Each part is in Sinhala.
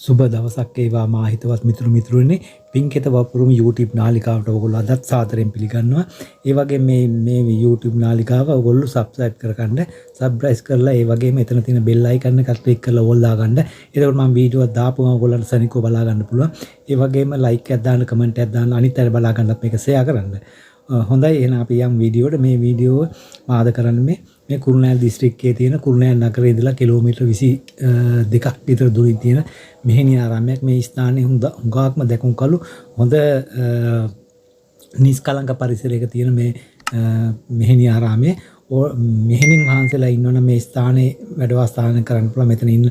සුබ දවසක් වේවා මා හිතවත් මිතුරුනි පින්කෙත වපුරුම YouTube නාලිකාවට ඔයගොල්ලෝ අදත් සාදරයෙන් පිළිගන්නවා. ඒ වගේම මේ YouTube නාලිකාව ඔයගොල්ලෝ subscribe කරගන්න, subscribe කරලා ඒ වගේම එතන තියෙන bell icon එක click කරලා ඕල් දාගන්න. එතකොට මම වීඩියෝ එක දාපුවම ඔයගොල්ලන්ට සනිකව බලා ගන්න පුළුවන්. ඒ වගේම like එකක් දාන්න, comment එකක් දාන්න, අනිත් අය බලා ගන්නත් මේක share කරන්න. හොඳයි එහෙනම් අපි යම් වීඩියෝවට. මේ වීඩියෝව මාද කරන්නේ මේ කුරුණෑගල දිස්ත්‍රික්කයේ තියෙන කුරුණෑගල නගරයේ ඉඳලා කිලෝමීටර් 22ක් විතර දුරින් තියෙන මෙහෙණි ආරාමයක්. මේ ස්ථානයේ හුඟක්ම දැකුම් කළු හොඳ නිස්කලංක පරිසරයක තියෙන මේ මෙහෙණි ආරාමයේ මෙහෙණින් වහන්සේලා ඉන්නවනම් මේ ස්ථානයේ වැඩවාසය කරන්න පුළුවන්. මෙතන ඉන්න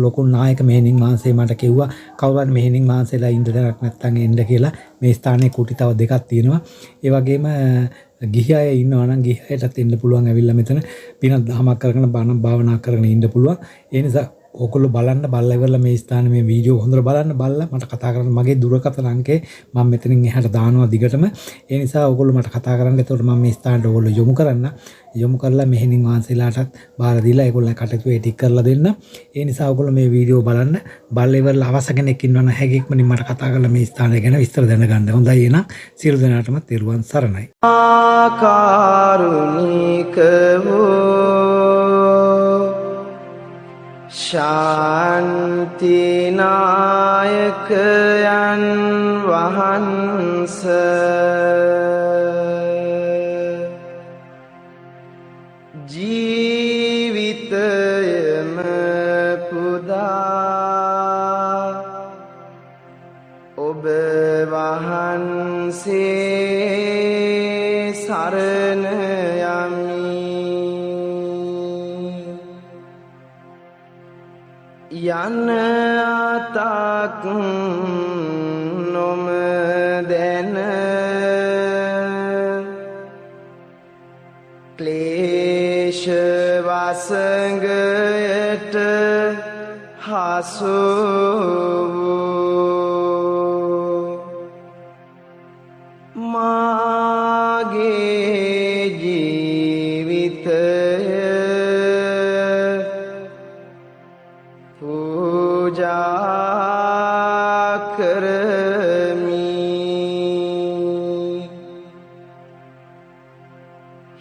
ලොකු නායක මෙහෙණින් වහන්සේ මට කිව්වා කවුරුහරි මෙහෙණින් වහන්සේලා ඉන්න දෙයක් නැත්නම් එන්න කියලා. මේ ස්ථානයේ කුටි තව දෙකක් තියෙනවා. ඒ වගේම ගිහි අය ඉන්නවා නම් ගිහි අයටත් එන්න පුළුවන්. ඇවිල්ලා මෙතන පිනක් දහමක් කරගෙන බණ භාවනා කරගෙන ඉන්න පුළුවන්. ඒ නිසා ඔයගොල්ලෝ බලලා ඉවරලා මේ ස්ථානේ මේ වීඩියෝ හොඳට බලලා මට කතා කරන්න. මගේ දුරකථන අංකේ මම මෙතනින් එහාට දානවා දිගටම. ඒ නිසා ඔයගොල්ලෝ මට කතා කරන්න. එතකොට මම මේ ස්ථානට ඔයගොල්ලෝ යොමු කරලා මෙහෙණින් වහන්සේලාටත් බාර දීලා ඒගොල්ලන් කටයුතු ටික කරලා දෙන්න. ඒ නිසා ඔයගොල්ලෝ මේ වීඩියෝ බලලා ඉවරලා අවශ්‍ය කෙනෙක් ඉන්නවනම් හැකියක්මනින් මට කතා කරලා මේ ස්ථානය ගැන විස්තර දැනගන්න. හොඳයි එහෙනම් සියලු දෙනාටම තෙරුවන් සරණයි. ආකාරුණික වූ ශාන්තිනායකයන් වහන්සේ ජීවිතයම පුදා ඔබ වහන්සේ සරණ යමි. යන අතක් නොමදැන ක්ලේශ වසඟයට හසු වූ මාගේ ජීවිතය පූජා කරමි.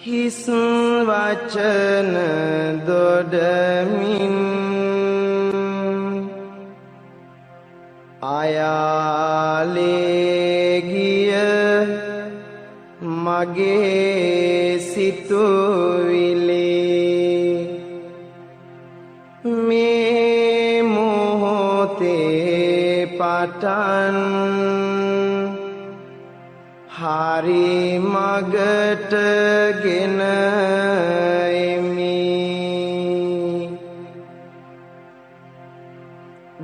හිස් වචන දොඩමින් අයාලේ ගිය මගේ සිතුවිලි මේ මොහොතේ පටන් හරි මගට ගෙන එමි.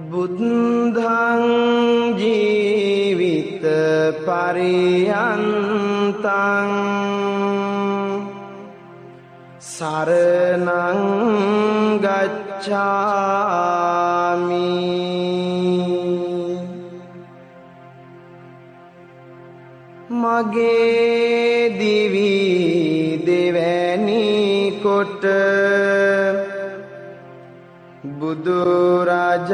බුද්ධං ජීවිත පරියන්තං සරණං ගච්ඡාමි. මගේ දිවි දෙවැනි කොට බුදුරජාණන්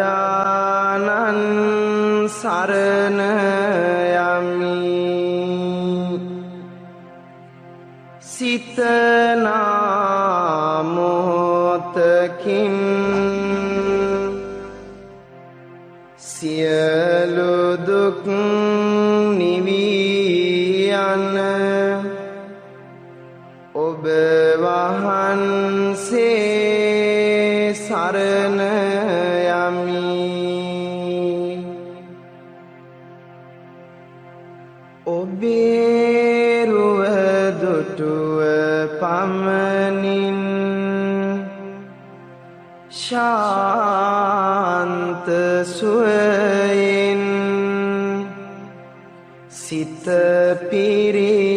සරණ යමි. සිතනා මොහොතකින් සියලු දුක් නිවී යන ඔබ වහන්සේ සරණ යමි. ඔබේ රුව දුටුව පමණින් ශාන්ත සුවයෙන් සිත පිරියයි.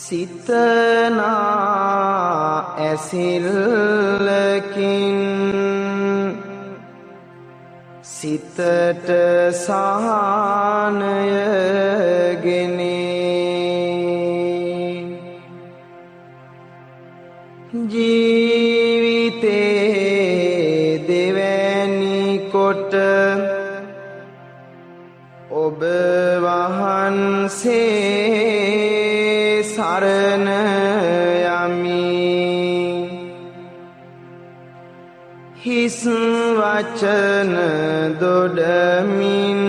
සිතනා ඇසිල්ලකින් සිතට සහනයගෙනේ ජීවිතේ කොට ඔබ වහන්සේ සරණ යමි හිස් වචන දොඩමින්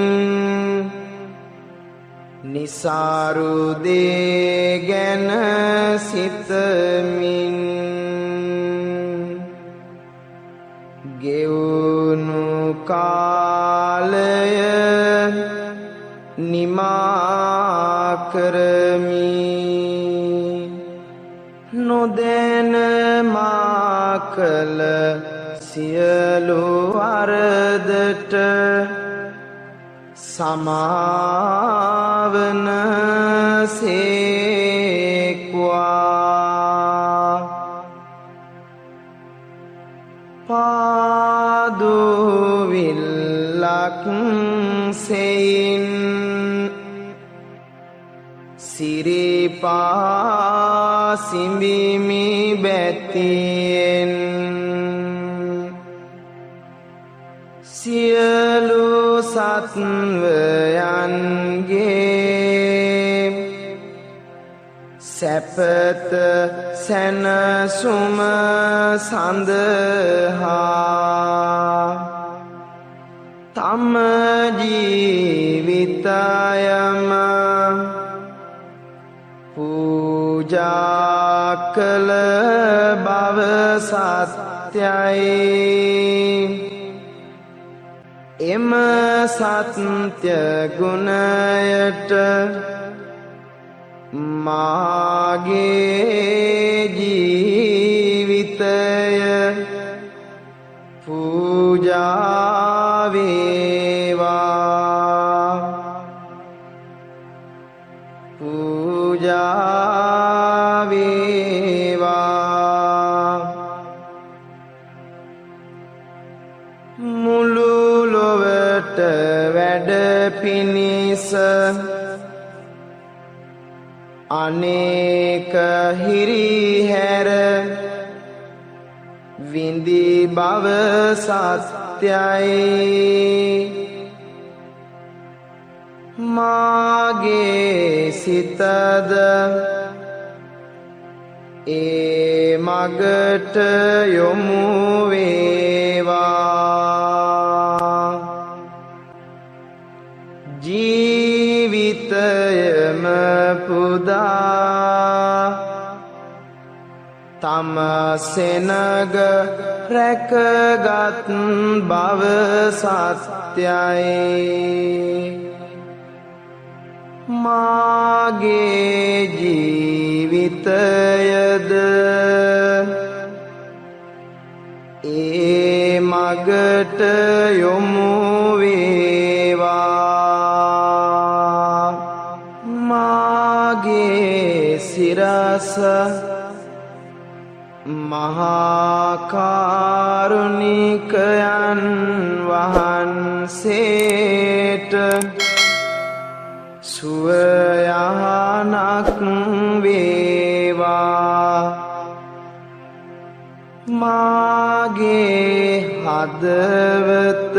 නිසාරු දේ ගැන සිතමින් ගෙවුණු කාලය නිමා කරමි නොදැන මා කළ සියලු වරදට සමාවන සේක්වා පාදුවිල්ලක් සෙයින් සිරිපා සිඹිමි බැතියෙන් සියලු සත්වයන්ගේ සැපත සැනසුම සඳහා තම ජීවිතයම පූජා කළ බව සත්‍යයි එම සත්‍ය ගුණයට මාගේ ජීවිතය පූජා වේවා පූජා වේවා මුළු ලොවට වැඩ පිණිස අනේක හිරිහැර විඳි බව සත්‍යයි මාගේ සිතද ඒ මගට යොමු වේවා ජීවිතයම පුදා තම සෙනග රැකගත් බව සත්‍යයි මාගේ ජීවිතයද ඒ මගට යොමු වේවා මාගේ සිරස මහා කාරුණිකයන් වහන්සේට සුවයහනක් වේවා මාගේ හදවත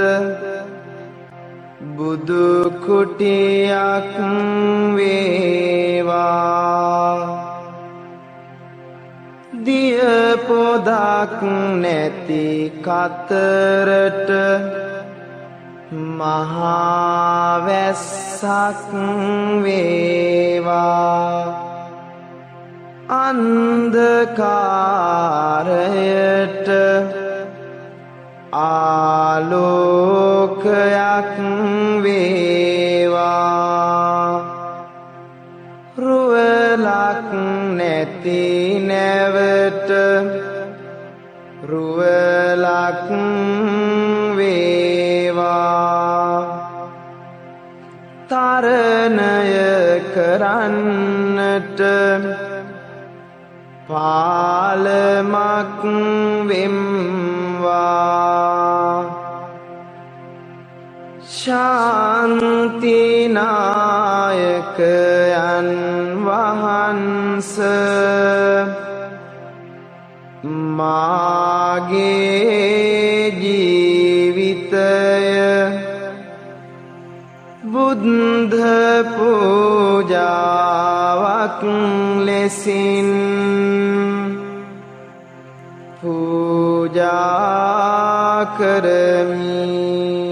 බුදු කුටියක් වේවා දිය පොදක් නැති කතරට මහා වැස්සක් වේවා අන්ධකාරයට ආලෝකයක් වේවා රුවලක් නැති නැවට රුවලක් වේවා තරණය කරන්නට පාලමක් වෙම්වා ශාන්තිනායකයන් වහන්ස මාගේ ජීවිතය බුද්ධ පූජාවක් ලෙසින් පූජා කරමි